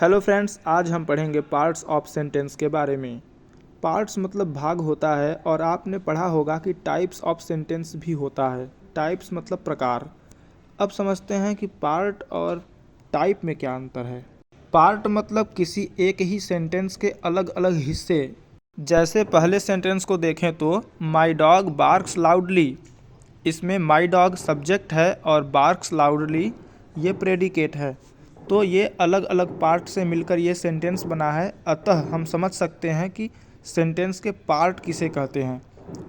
Hello friends, आज हम पढ़ेंगे पार्ट्स ऑफ सेंटेंस के बारे में। पार्ट्स मतलब भाग होता है और आपने पढ़ा होगा कि टाइप्स ऑफ सेंटेंस भी होता है। टाइप्स मतलब प्रकार। अब समझते हैं कि पार्ट और टाइप में क्या अंतर है। पार्ट मतलब किसी एक ही सेंटेंस के अलग अलग हिस्से। जैसे पहले सेंटेंस को देखें तो माई डॉग बार्क्स लाउडली, इसमें माई डॉग सब्जेक्ट है और बार्क्स लाउडली ये प्रेडिकेट है। तो ये अलग अलग पार्ट से मिलकर ये सेंटेंस बना है, अतः हम समझ सकते हैं कि सेंटेंस के पार्ट किसे कहते हैं।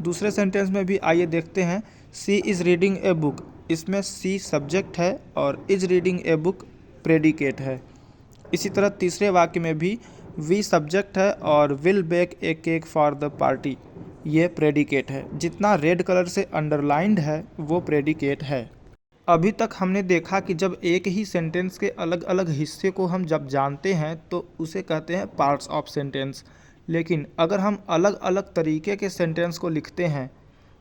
दूसरे सेंटेंस में भी आइए देखते हैं। सी इज़ रीडिंग ए बुक, इसमें सी सब्जेक्ट है और is reading a book predicate है। इसी तरह तीसरे वाक्य में भी वी सब्जेक्ट है और will bake a cake for the party ये प्रेडिकेट है। जितना रेड कलर से अंडरलाइंड है वो प्रेडिकेट है। अभी तक हमने देखा कि जब एक ही सेंटेंस के अलग अलग हिस्से को हम जब जानते हैं तो उसे कहते हैं पार्ट्स ऑफ सेंटेंस। लेकिन अगर हम अलग अलग तरीके के सेंटेंस को लिखते हैं,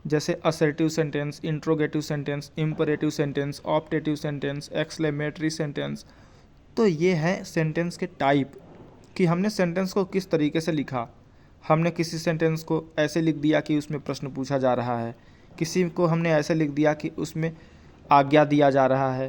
जैसे assertive sentence, interrogative sentence, imperative sentence, optative sentence, exclamatory sentence, तो ये है सेंटेंस के टाइप कि हमने सेंटेंस को किस तरीके से लिखा। हमने किसी सेंटेंस को ऐसे लिख दिया कि उसमें प्रश्न पूछा जा रहा है, किसी को हमने ऐसे लिख दिया कि उसमें आज्ञा दिया जा रहा है,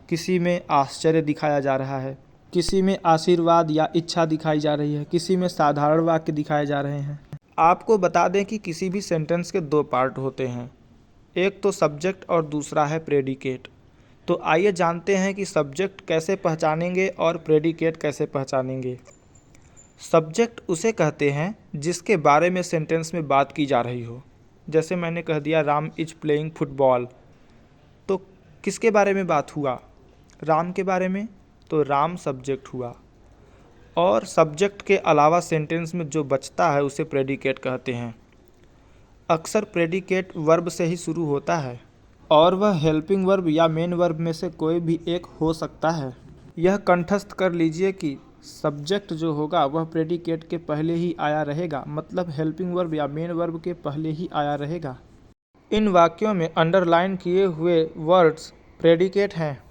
किसी में आश्चर्य दिखाया जा रहा है, किसी में आशीर्वाद या इच्छा दिखाई जा रही है, किसी में साधारण वाक्य दिखाए जा रहे हैं। आपको बता दें कि किसी भी सेंटेंस के दो पार्ट होते हैं, एक तो सब्जेक्ट और दूसरा है प्रेडिकेट। तो आइए जानते हैं कि सब्जेक्ट कैसे पहचानेंगे और प्रेडिकेट कैसे पहचानेंगे। सब्जेक्ट उसे कहते हैं जिसके बारे में सेंटेंस में बात की जा रही हो। जैसे मैंने कह दिया राम इज प्लेइंग फुटबॉल, तो किसके बारे में बात हुआ? राम के बारे में, तो राम सब्जेक्ट हुआ। और सब्जेक्ट के अलावा सेंटेंस में जो बचता है उसे प्रेडिकेट कहते हैं। अक्सर प्रेडिकेट वर्ब से ही शुरू होता है और वह हेल्पिंग वर्ब या मेन वर्ब में से कोई भी एक हो सकता है। यह कंठस्थ कर लीजिए कि सब्जेक्ट जो होगा वह प्रेडिकेट के पहले ही आया रहेगा, मतलब हेल्पिंग वर्ब या मेन वर्ब के पहले ही आया रहेगा। इन वाक्यों में अंडरलाइन किए हुए वर्ड्स प्रेडिकेट हैं।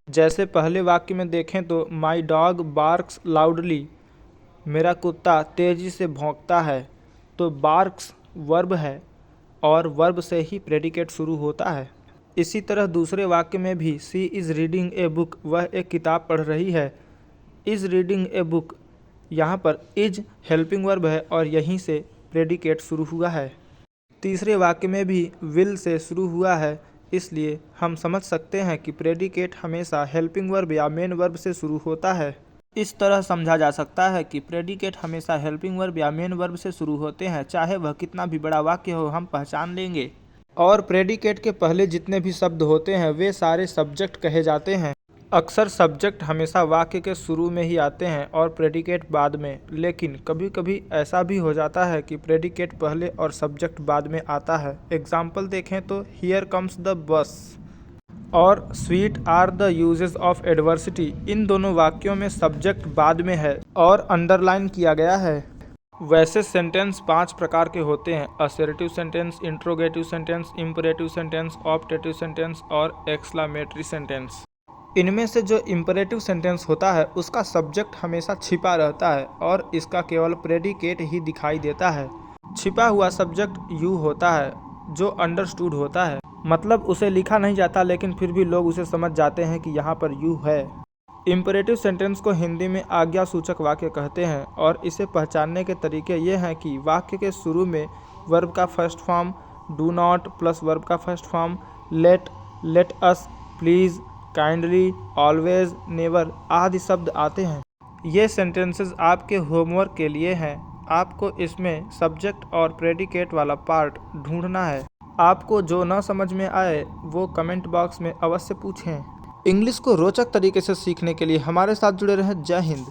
जैसे पहले वाक्य में देखें तो माई डॉग बार्क्स लाउडली, मेरा कुत्ता तेज़ी से भौंकता है, तो बार्क्स वर्ब है और वर्ब से ही प्रेडिकेट शुरू होता है। इसी तरह दूसरे वाक्य में भी सी इज़ रीडिंग ए बुक, वह एक किताब पढ़ रही है। इज़ रीडिंग ए बुक, यहाँ पर इज हेल्पिंग वर्ब है और यहीं से प्रेडिकेट शुरू हुआ है। तीसरे वाक्य में भी विल से शुरू हुआ है, इसलिए हम समझ सकते हैं कि प्रेडिकेट हमेशा हेल्पिंग वर्ब या मेन वर्ब से शुरू होता है। इस तरह समझा जा सकता है कि प्रेडिकेट हमेशा हेल्पिंग वर्ब या मेन वर्ब से शुरू होते हैं, चाहे वह कितना भी बड़ा वाक्य हो हम पहचान लेंगे। और प्रेडिकेट के पहले जितने भी शब्द होते हैं वे सारे सब्जेक्ट कहे जाते हैं। अक्सर सब्जेक्ट हमेशा वाक्य के शुरू में ही आते हैं और प्रेडिकेट बाद में, लेकिन कभी कभी ऐसा भी हो जाता है कि प्रेडिकेट पहले और सब्जेक्ट बाद में आता है। एग्जाम्पल देखें तो हियर कम्स द बस और sweet are the uses of adversity, इन दोनों वाक्यों में सब्जेक्ट बाद में है और अंडरलाइन किया गया है। वैसे सेंटेंस 5 प्रकार के होते हैं: assertive sentence, interrogative sentence, imperative sentence, optative sentence और एक्सक्लेमेटरी सेंटेंस। इनमें से जो इम्परेटिव सेंटेंस होता है उसका सब्जेक्ट हमेशा छिपा रहता है और इसका केवल प्रेडिकेट ही दिखाई देता है। छिपा हुआ सब्जेक्ट यू होता है जो अंडरस्टूड होता है, मतलब उसे लिखा नहीं जाता लेकिन फिर भी लोग उसे समझ जाते हैं कि यहाँ पर यू है। इम्परेटिव सेंटेंस को हिंदी में आज्ञा सूचक वाक्य कहते हैं और इसे पहचानने के तरीके ये हैं कि वाक्य के शुरू में वर्ब का first form, do not plus verb का first form, let, let us, please, kindly, always, never आदि शब्द आते हैं। ये सेंटेंसेस आपके होमवर्क के लिए हैं। आपको इसमें सब्जेक्ट और प्रेडिकेट वाला पार्ट ढूंढना है। आपको जो न समझ में आए वो कमेंट बॉक्स में अवश्य पूछें। इंग्लिश को रोचक तरीके से सीखने के लिए हमारे साथ जुड़े रहें। जय हिंद।